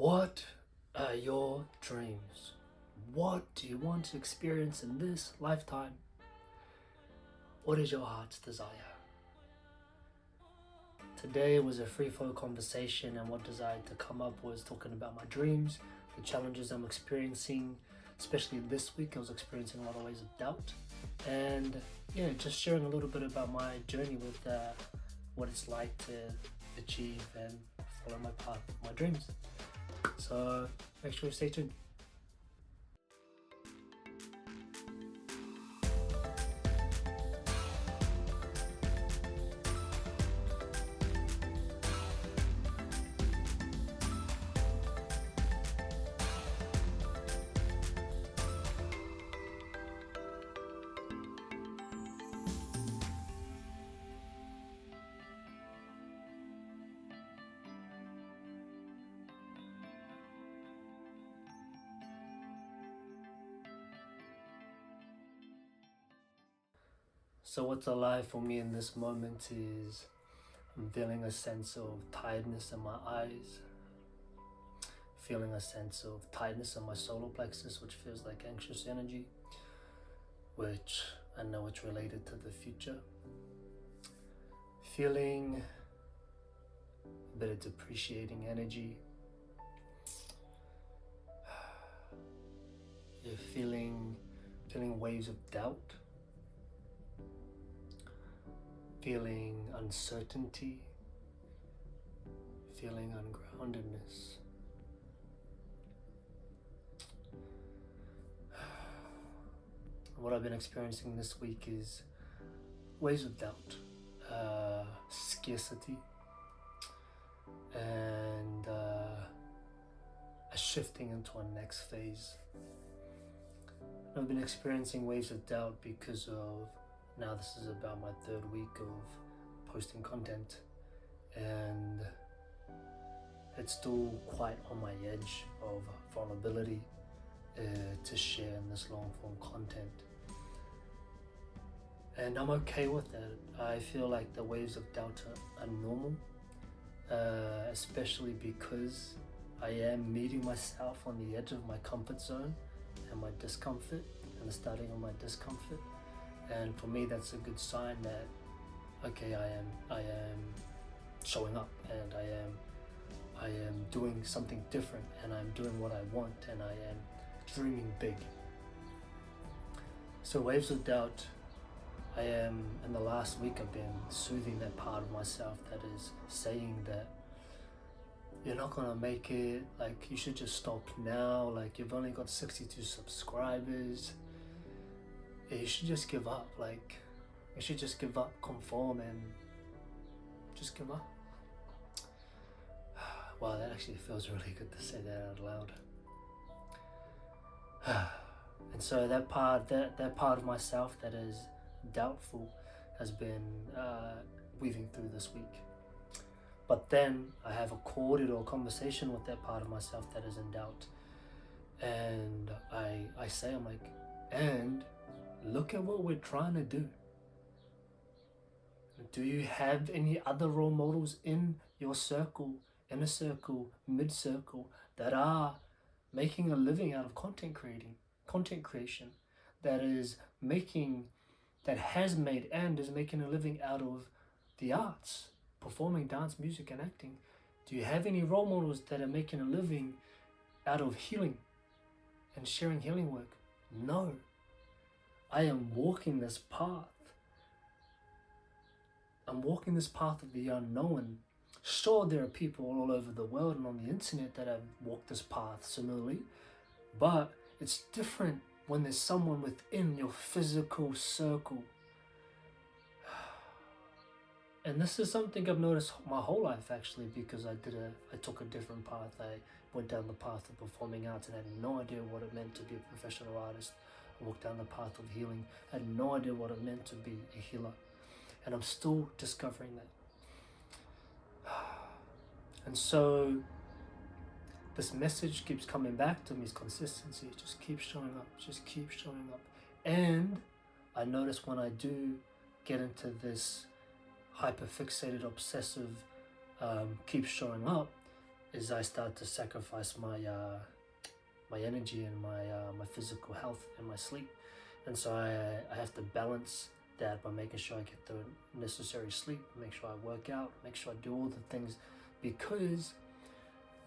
What are your dreams? What do you want to experience in this lifetime? What is your heart's desire? Today was a free-flow conversation, and what decided to come up was talking about my dreams, the challenges I'm experiencing, especially this week. I was experiencing a lot of ways of doubt, and just sharing a little bit about my journey with what it's like to achieve and follow my path, my dreams. So make sure you stay tuned. So what's alive for me in this moment is I'm feeling a sense of tiredness in my eyes, feeling a sense of tiredness in my solar plexus, which feels like anxious energy, which I know it's related to the future. Feeling a bit of depreciating energy. You're feeling waves of doubt. Feeling uncertainty, feeling ungroundedness. What I've been experiencing this week is waves of doubt, scarcity, and a shifting into a next phase. I've been experiencing waves of doubt because of, now this is about my third week of posting content, and it's still quite on my edge of vulnerability to share in this long form content, and I'm okay with that. I feel like the waves of doubt are normal, especially because I am meeting myself on the edge of my comfort zone and my discomfort, and the starting of my discomfort. And for me, that's a good sign that, okay, I am showing up, and I am doing something different, and I'm doing what I want, and I am dreaming big. So waves of doubt, in the last week, I've been soothing that part of myself that is saying that you're not gonna make it, like you should just stop now, like you've only got 62 subscribers. You should just give up, like you should just give up, conform, and just give up. Wow, that actually feels really good to say that out loud. And so that part of myself that is doubtful has been weaving through this week. But then I have accorded or conversation with that part of myself that is in doubt, and I say, I'm like, and look at what we're trying to do. Do you have any other role models in your circle, inner circle, mid circle, that are making a living out of content creation, that has made and is making a living out of the arts, performing dance, music, and acting? Do you have any role models that are making a living out of healing and sharing healing work? No. I am walking this path. I'm walking this path of the unknown. Sure, there are people all over the world and on the internet that have walked this path similarly, but it's different when there's someone within your physical circle. And this is something I've noticed my whole life, actually, because I took a different path. I went down the path of performing arts and had no idea what it meant to be a professional artist. I walked down the path of healing. I had no idea what it meant to be a healer. And I'm still discovering that. And so this message keeps coming back to me, is consistency. Just keep showing up. Just keep showing up. And I notice when I do get into this hyper-fixated, obsessive, keep showing up, is I start to sacrifice my energy and my physical health and my sleep. And so I have to balance that by making sure I get the necessary sleep, make sure I work out, make sure I do all the things, because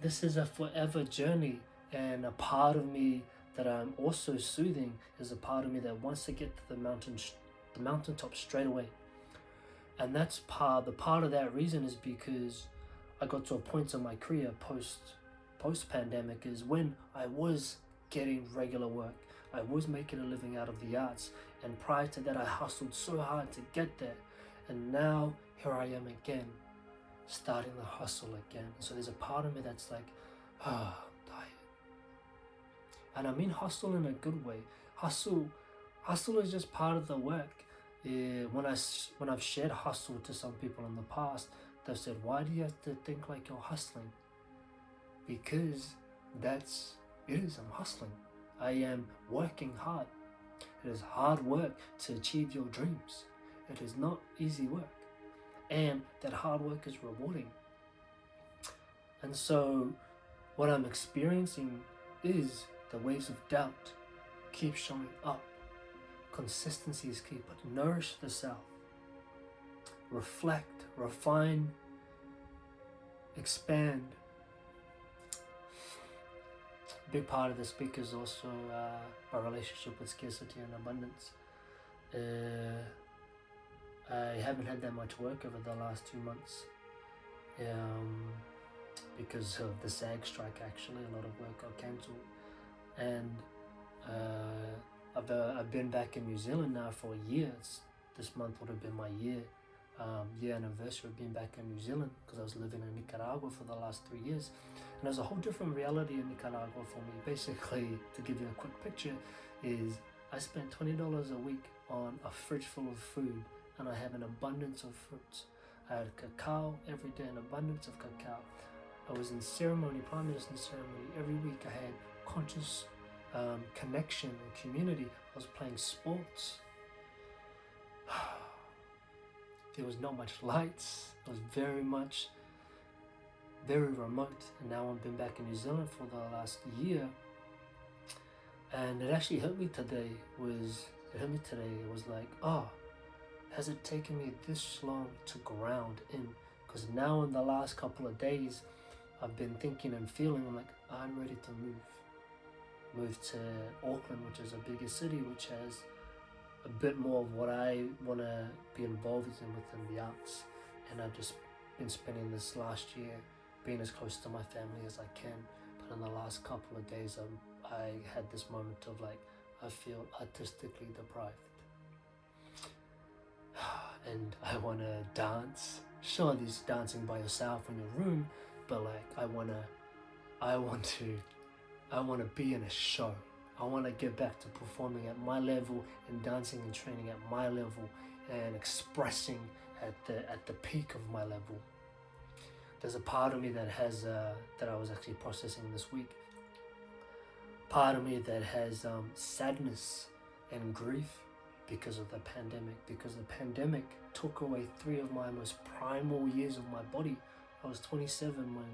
this is a forever journey. And a part of me that I'm also soothing is a part of me that wants to get to the mountaintop straight away. And that's the part of that reason is because I got to a point in my career post pandemic is when I was getting regular work. I was making a living out of the arts, and prior to that I hustled so hard to get there, and now here I am again, starting the hustle again. So there's a part of me that's like, I'm tired. And I mean hustle in a good way. Hustle is just part of the work. When I've shared hustle to some people in the past, they've said, why do you have to think like you're hustling? Because I'm hustling. I am working hard. It is hard work to achieve your dreams. It is not easy work. And that hard work is rewarding. And so what I'm experiencing is the waves of doubt keep showing up. Consistency is key, but nourish the self. Reflect, refine, expand. Big part of this book is also my relationship with scarcity and abundance. I haven't had that much work over the last 2 months because of the SAG strike. Actually, a lot of work got cancelled, and I've been back in New Zealand now for a year. This month would have been my year anniversary of being back in New Zealand, because I was living in Nicaragua for the last 3 years. And there's a whole different reality in Nicaragua for me. Basically, to give you a quick picture, is I spent $20 a week on a fridge full of food, and I have an abundance of fruits. I had cacao every day, an abundance of cacao. I was in ceremony, prime minister ceremony every week. I had conscious connection and community. I was playing sports. There was not much lights. It was very remote. And now I've been back in New Zealand for the last year, and it actually hit me today. It was like, has it taken me this long to ground in? Because now in the last couple of days, I've been thinking and feeling like I'm ready to move to Auckland, which is a bigger city, which has a bit more of what I want to be involved in within the arts. And I've just been spending this last year being as close to my family as I can. But in the last couple of days, I had this moment of like, I feel artistically deprived. And I want to dance. Sure, there's dancing by yourself in your room, but like I want to be in a show. I want to get back to performing at my level and dancing and training at my level and expressing at the peak of my level. There's a part of me that has that I was actually processing this week. Part of me that has sadness and grief because of the pandemic. Because the pandemic took away 3 of my most primal years of my body. I was 27 when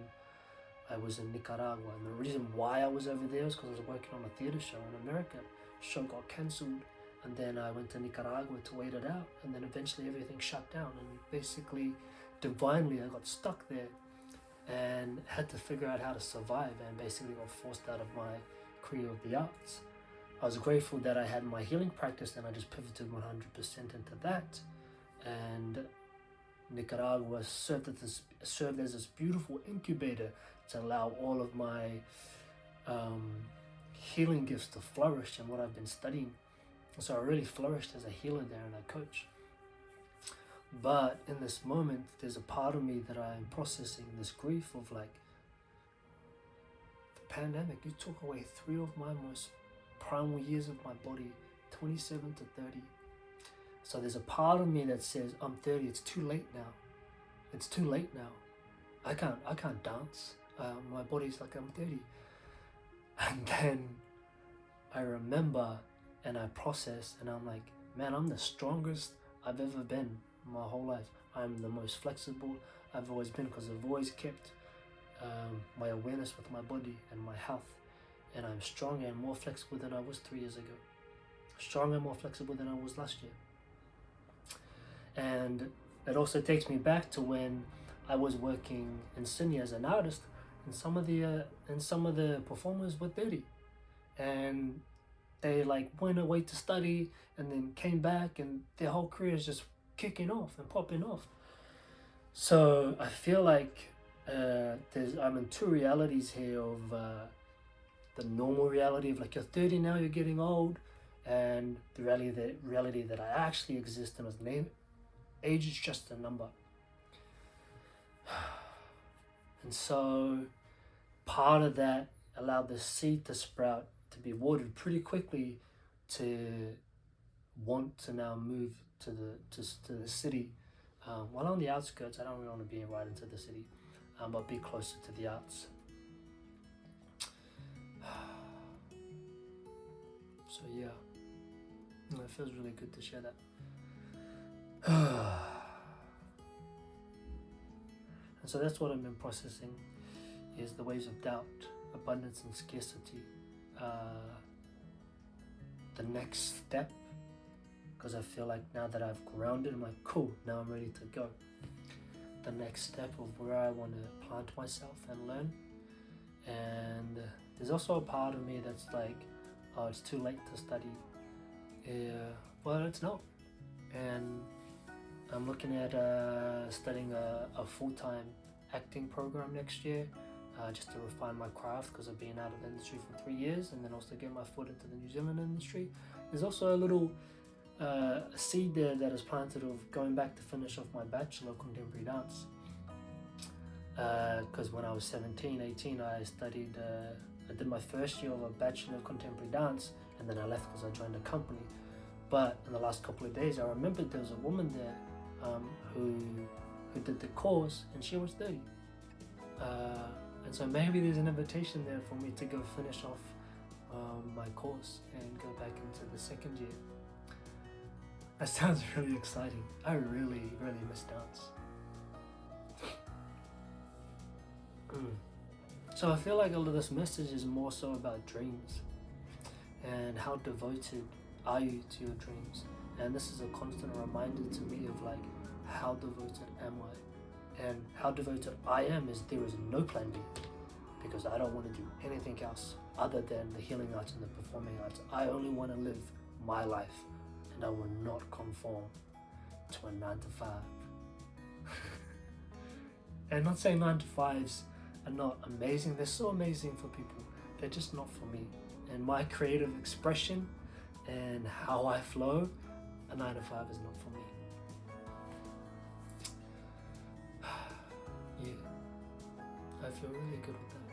I was in Nicaragua, and the reason why I was over there is because I was working on a theater show in America. The show got cancelled, and then I went to Nicaragua to wait it out, and then eventually everything shut down, and basically, divinely, I got stuck there and had to figure out how to survive, and basically got forced out of my career of the arts. I was grateful that I had my healing practice, and I just pivoted 100% into that, and Nicaragua served as this beautiful incubator to allow all of my healing gifts to flourish and what I've been studying. And so I really flourished as a healer there and a coach. But in this moment, there's a part of me that I'm processing this grief of like, the pandemic, you took away 3 of my most primal years of my body, 27 to 30. So there's a part of me that says, I'm 30, it's too late now. It's too late now. I can't dance. My body's like, I'm 30. And then I remember and I process and I'm like, man, I'm the strongest I've ever been my whole life. I'm the most flexible I've always been, because I've always kept my awareness with my body and my health, and I'm stronger and more flexible than I was 3 years ago. Stronger and more flexible than I was last year. And it also takes me back to when I was working in Sydney as an artist, and some of the performers were 30, and they like went away to study and then came back, and their whole career is just kicking off and popping off. So I feel like I'm in two realities here of the normal reality of like you're 30 now, you're getting old, and the reality that I actually exist in. As age is just a number. And so part of that allowed the seed to sprout, to be watered pretty quickly, to want to now move to the city. While on the outskirts, I don't really want to be right into the city, but be closer to the arts. So yeah, it feels really good to share that. And so that's what I've been processing, is the waves of doubt, abundance and scarcity. The next step, because I feel like now that I've grounded, I'm like, cool, now I'm ready to go. The next step of where I want to plant myself and learn. And there's also a part of me that's like, oh, it's too late to study. Yeah, well, it's not. And I'm looking at studying a full-time acting program next year, just to refine my craft, because I've been out of the industry for 3 years, and then also get my foot into the New Zealand industry. There's also a little seed there that is planted of going back to finish off my Bachelor of Contemporary Dance. Because when I was 17, 18, I studied, I did my first year of a Bachelor of Contemporary Dance, and then I left because I joined a company. But in the last couple of days, I remembered there was a woman there who did the course, and she was 30. And so maybe there's an invitation there for me to go finish off my course and go back into the second year. That sounds really exciting. I really, really miss dance. So I feel like a lot of this message is more so about dreams, and how devoted are you to your dreams. And this is a constant reminder to me of like, how devoted am I? And how devoted I am is there is no plan B, because I don't want to do anything else other than the healing arts and the performing arts. I only want to live my life, and I will not conform to a 9 to 5. And not saying 9 to 5s are not amazing. They're so amazing for people. They're just not for me. And my creative expression and how I flow, a 9 to 5 is not for me. Yeah, I feel really good with that.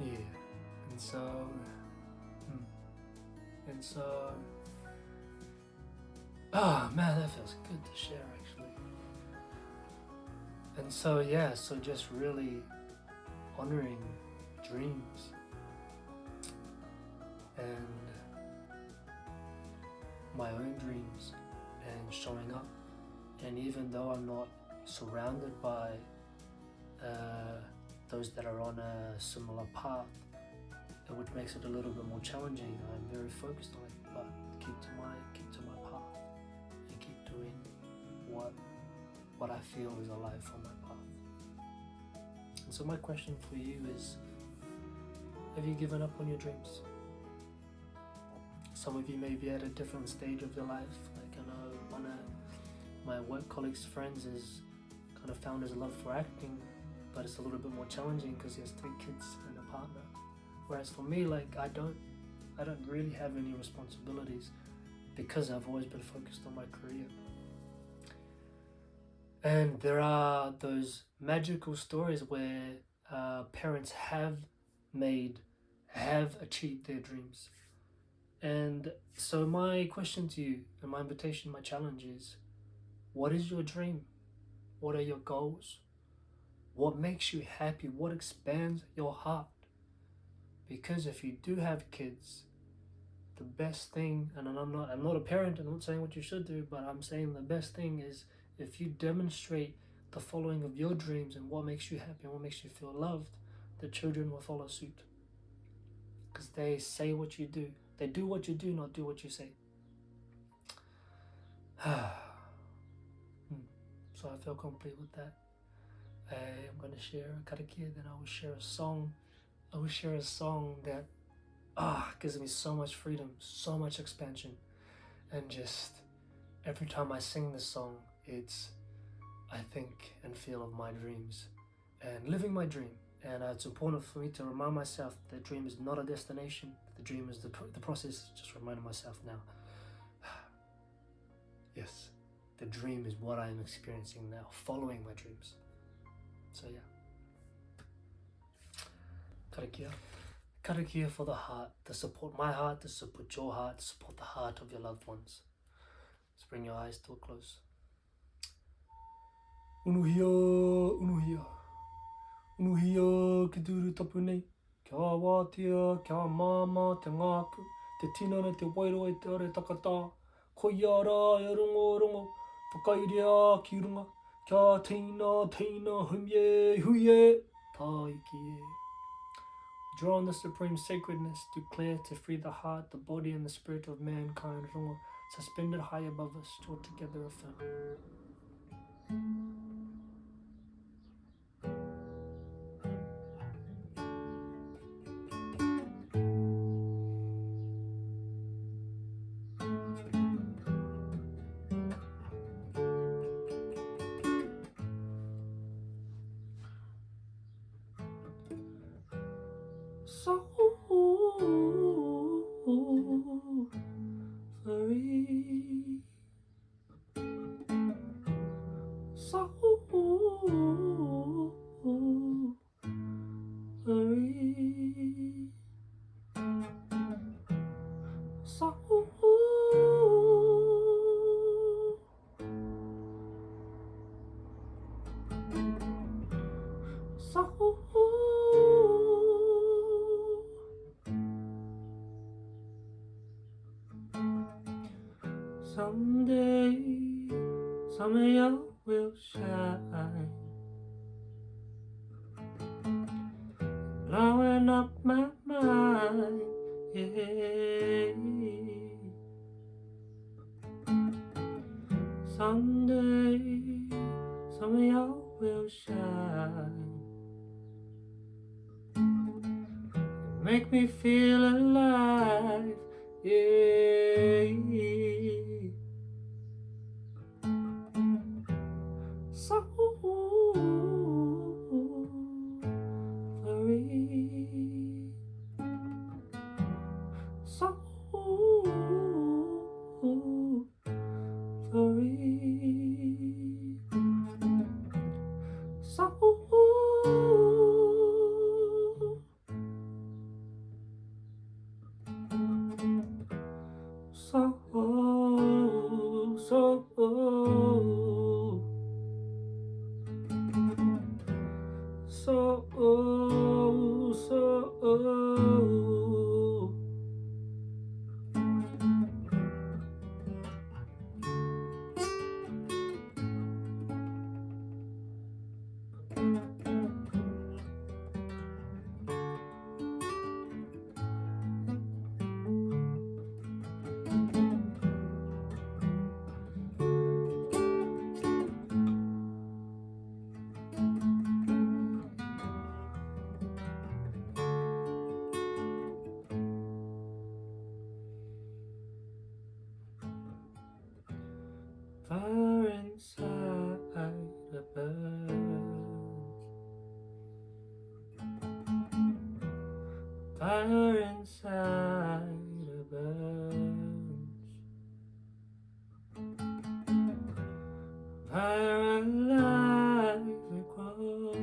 Yeah, and so, man, that feels good to share actually. And so yeah, so just really honoring dreams and my own dreams and showing up. And even though I'm not surrounded by those that are on a similar path, which makes it a little bit more challenging, I'm very focused on it, but keep to my path and keep doing what I feel is alive for my path. And so my question for you is, have you given up on your dreams? Some of you may be at a different stage of your life. Like I know one of my work colleagues' friends is kind of found his love for acting, but it's a little bit more challenging because he has 3 kids and a partner. Whereas for me, like I don't really have any responsibilities because I've always been focused on my career. And there are those magical stories where parents have achieved their dreams. And so my question to you, and my invitation, my challenge is, what is your dream? What are your goals? What makes you happy? What expands your heart? Because if you do have kids, the best thing, and I'm not a parent, I'm not saying what you should do, but I'm saying the best thing is If you demonstrate the following of your dreams and what makes you happy and what makes you feel loved, the children will follow suit. Because they say what you do. They do what you do, not do what you say. So I feel complete with that. I'm going to share a karakia, then I will share a song. I will share a song that gives me so much freedom, so much expansion. And just every time I sing this song, I think and feel of my dreams and living my dream. And it's important for me to remind myself that the dream is not a destination. The dream is the process. Just reminding myself now. Yes, the dream is what I am experiencing now, following my dreams. So yeah. Karakia. Karakia for the heart, to support my heart, to support your heart, to support the heart of your loved ones. Let's bring your eyes to a close. Unuhia, unuhia. Unuhia ki turu tapu nei. Kia wātea, kia māmā, te ngākau, te tinana, te wairua, te ore takatā. Koia rā e rongo, whakairia ki runga. Kia teina, huye, tāiki. Draw on the supreme sacredness, declare to free the heart, the body, and the spirit of mankind, Rongo, suspended high above us, stored together affirm. So free, so free, so someday I will shine, blowing up my mind, yeah. Someday I will shine, make me feel alive, yeah. So free, so free, so fire inside the burns, fire inside the burns, fire alive it grows,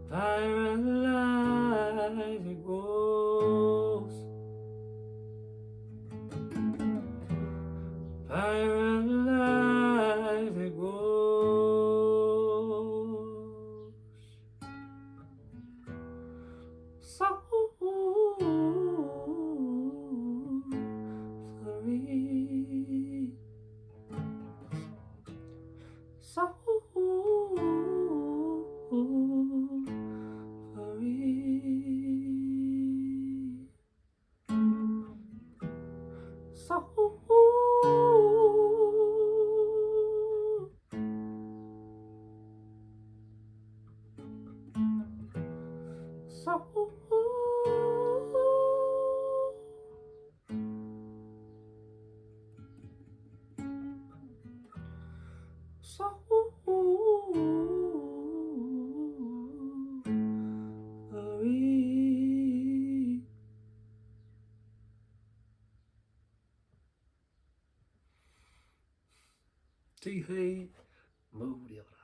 fire alive it grows, fire alive it grows. Tihei, muriara.